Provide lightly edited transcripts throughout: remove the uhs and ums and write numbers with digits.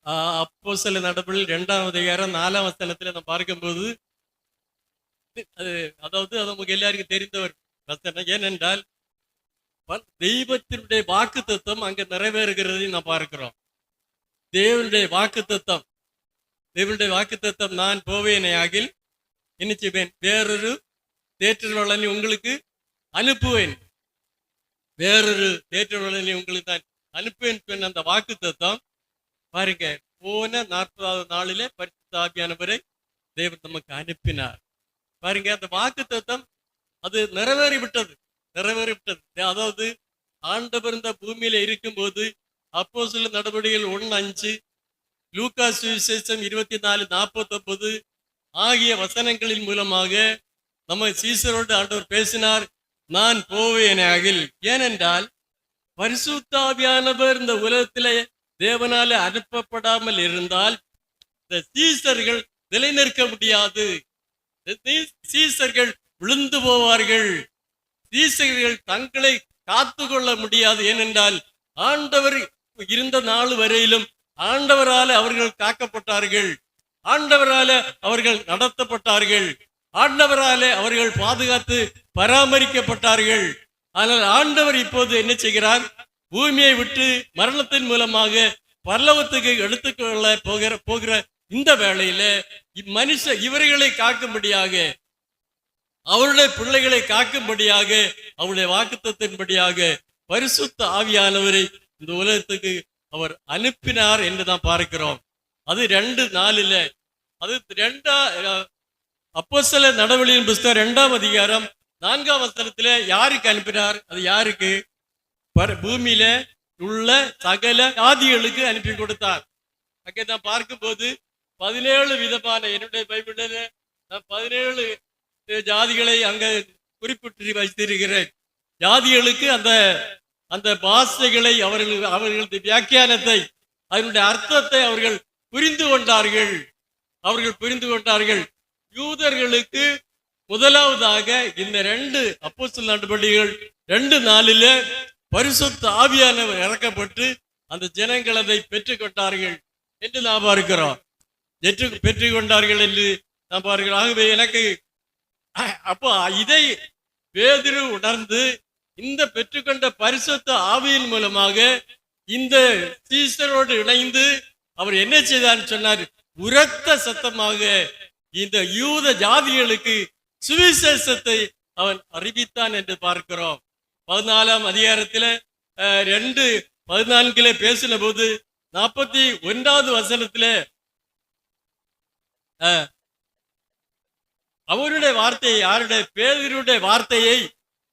அப்போஸ்தலர் நடபடிகள் 2ஆம் அதிகாரம் 4ஆம் வசனத்துல நம்ம பார்க்கும்போது அது அதாவது அது நமக்கு எல்லாருக்கும் தெரிந்தவர் வசனம். ஏனென்றால் தெய்வத்தினுடைய வாக்கு தத்துவம் அங்க நிறைவேறுகிறதை நாம் பார்க்கிறோம். தேவனுடைய வாக்கு தத்துவம் நான் போவேனே ஆகில் என்ன செய்வேன், வேறொரு தேற்றவாளனை உங்களுக்கு அனுப்புவேன், வேறொரு தேற்றவாளனை உங்களுக்கு நான் அனுப்புவேன் சொன்ன அந்த வாக்கு தத்துவம் பாருங்க, போன 40வது நாளிலே பரிசுத்த ஆவியானவரை தேவன் நமக்கு அனுப்பினார். பாருங்க, அந்த வாக்கு தத்துவம் அது நிறைவேறிவிட்டது. அதாவது ஆண்டவர் இந்த பூமியில இருக்கும்போது அப்போஸ்தலர் நடவடிக்கைகள் 1:5, லூக்கா சுவிசேஷம் 24:49 ஆகிய வசனங்களின் மூலமாக நம்ம சீசரோடு ஆண்டவர் பேசினார், நான் போவேனாகில். ஏனென்றால் பரிசுத்த ஆவியானவர் இந்த உலகத்திலே தேவனால அனுப்பப்படாமல் இருந்தால் இந்த சீசர்கள் நிலை நிற்க முடியாது. சீசர்கள் விழுந்து போவார்கள். சீசர்கள் தங்களை காத்து கொள்ள முடியாது. ஏனென்றால் ஆண்டவர் இருந்த நாள் வரையிலும் ஆண்டவரால அவர்கள் காக்கப்பட்டார்கள், ஆண்டவரால அவர்கள் நடத்தப்பட்டார்கள், ஆண்டவரால அவர்கள் பாதுகாத்து பராமரிக்கப்பட்டார்கள். ஆனால் ஆண்டவர் இப்போது என்ன செய்கிறார், பூமியை விட்டு மரணத்தின் மூலமாக பரலோகத்துக்கு எடுத்துக்கொள்ள போகிற இந்த வேளையில இவர்களை காக்கும்படியாக, அவருடைய பிள்ளைகளை காக்கும்படியாக, அவருடைய வாக்குத்தத்தின்படியாக பரிசுத்த ஆவியானவரை இந்த உலகத்துக்கு அவர் அனுப்பினார் என்று தான் பார்க்கிறோம். அது 2:4. அது அப்போஸ்தலர் நடவடிக்கையின் புத்தகம் 2ஆம் அதிகாரம் 4ஆம் வசனத்துல யாருக்கு அனுப்பினார்? அது யாருக்கு? பூமியில உள்ள சகல ஜாதிகளுக்கு அனுப்பி கொடுத்தார். அங்கே நான் பார்க்கும்போது 17 விதமான, என்னுடைய பைபிளில் நான் 17 ஜாதிகளை அங்க குறிப்பிட்டு வைத்திருக்கிறேன். ஜாதிகளுக்கு அந்த அந்த பாஷைகளை அவர்களது வியாக்கியானத்தை, அதனுடைய அர்த்தத்தை அவர்கள் புரிந்து கொண்டார்கள். யூதர்களுக்கு முதலாவதாக இந்த 2 அப்போஸ்தலர் நடபடிகள் 2:4 பரிசுத்த ஆவியானவர் இறக்கப்பட்டு அந்த ஜனங்கள் அதை பெற்றுக்கொண்டார்கள் என்று நாம் பார்க்கிறோம். பெற்றுக்கொண்டார்கள் என்று நாம் பார்க்கிறோம். ஆகவே எனக்கு அப்போ இதை பேதுரு உணர்ந்து இந்த பெற்றுக்கொண்ட பரிசுத்த ஆவியின் மூலமாக இந்த சீசரோடு இணைந்து அவர் என்ன செய்தார் சொன்னார், உரத்த சத்தமாக இந்த யூத ஜாதிகளுக்கு சுவிசேஷத்தை அவன் அறிவித்தான் என்று பார்க்கிறோம். 14ஆம் அதிகாரத்தில் 2:14 பேசின போது 41வது வசனத்தில் அவருடைய வார்த்தையை, யாருடைய?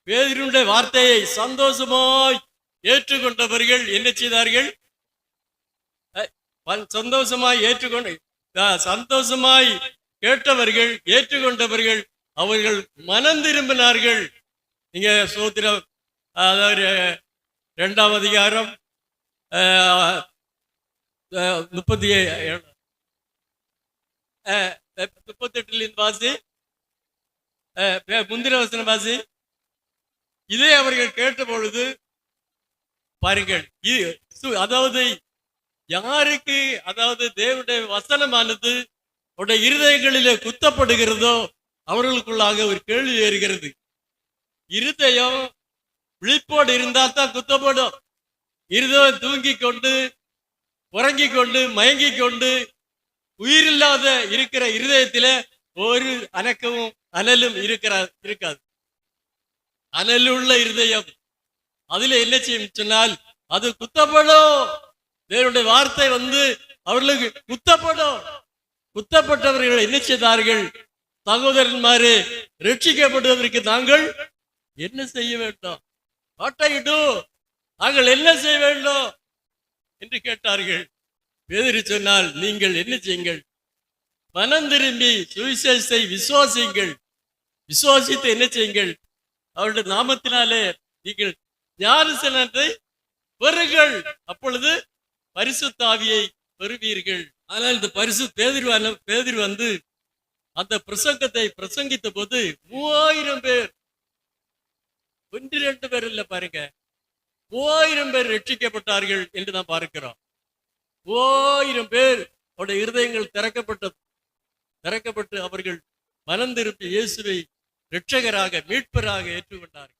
பேதுருடைய வார்த்தையை சந்தோஷமாய் ஏற்றுக்கொண்டவர்கள் என்ன செய்தார்கள்? சந்தோஷமாய் கேட்டவர்கள், ஏற்றுக்கொண்டவர்கள் அவர்கள் மனம் திரும்பினார்கள். நீங்க சோத்திரம், அதாவது 2ஆம் அதிகாரம் 38 வாசி, முந்திர வசனம் வாசி. இதை அவர்கள் கேட்ட பொழுது பாருங்கள், அதாவது யாருக்கு, அதாவது தேவனுடைய வசனமானது அவருடைய இருதயங்களிலே குத்தப்படுகிறதோ அவர்களுக்குள்ளாக ஒரு கேள்வி ஏறுகிறது. இருதயம் விழிப்போடு இருந்தால் தான் குத்தப்படும். இருதயம் தூங்கி கொண்டு, உறங்கி கொண்டு, மயங்கி கொண்டு, உயிரில்லாத இருக்கிற இருதயத்தில ஒரு அனக்கமும் அனலும் இருக்காது. அனலுள்ள இருதயம் அதுல என்ன செய்யும் சொன்னால் அது குத்தப்படும். தேவனுடைய வார்த்தை அவர்களுக்கு குத்தப்படும். குத்தப்பட்டவர்கள் என்ன செய்தார்கள்? சகோதரன்மாரே, ரட்சிக்கப்படுவதற்கு நாங்கள் என்ன செய்ய வேண்டும்? நாங்கள் என்ன செய்ய வேண்டும் என்று கேட்டார்கள். பேதுரு சொன்னால், நீங்கள் என்ன செய்யுங்கள்? மனம் திரும்பி சுவிசேஷத்தை விசுவாசியுங்கள். விசுவாசித்து என்ன செய்யுங்கள்? அவருடைய நாமத்தினாலே நீங்கள் ஞானஸ்நானத்தை பெறுங்கள். அப்பொழுது பரிசுத்த ஆவியை பெறுவீர்கள். ஆனால் இந்த பேதுரு அந்த பிரசங்கத்தை பிரசங்கித்த போது 3000 பேர், 1-2 பேர் இல்ல பாருங்க, 3000 பேர் ரட்சிக்கப்பட்டார்கள் என்று நாம் பார்க்கிறோம். 1000 பேர் அவருடைய இருதயங்கள் திறக்கப்பட்டு அவர்கள் மனம் திரும்பி இயேசுவை இரட்சகராக மீட்பராக ஏற்றுக்கொண்டார்கள்.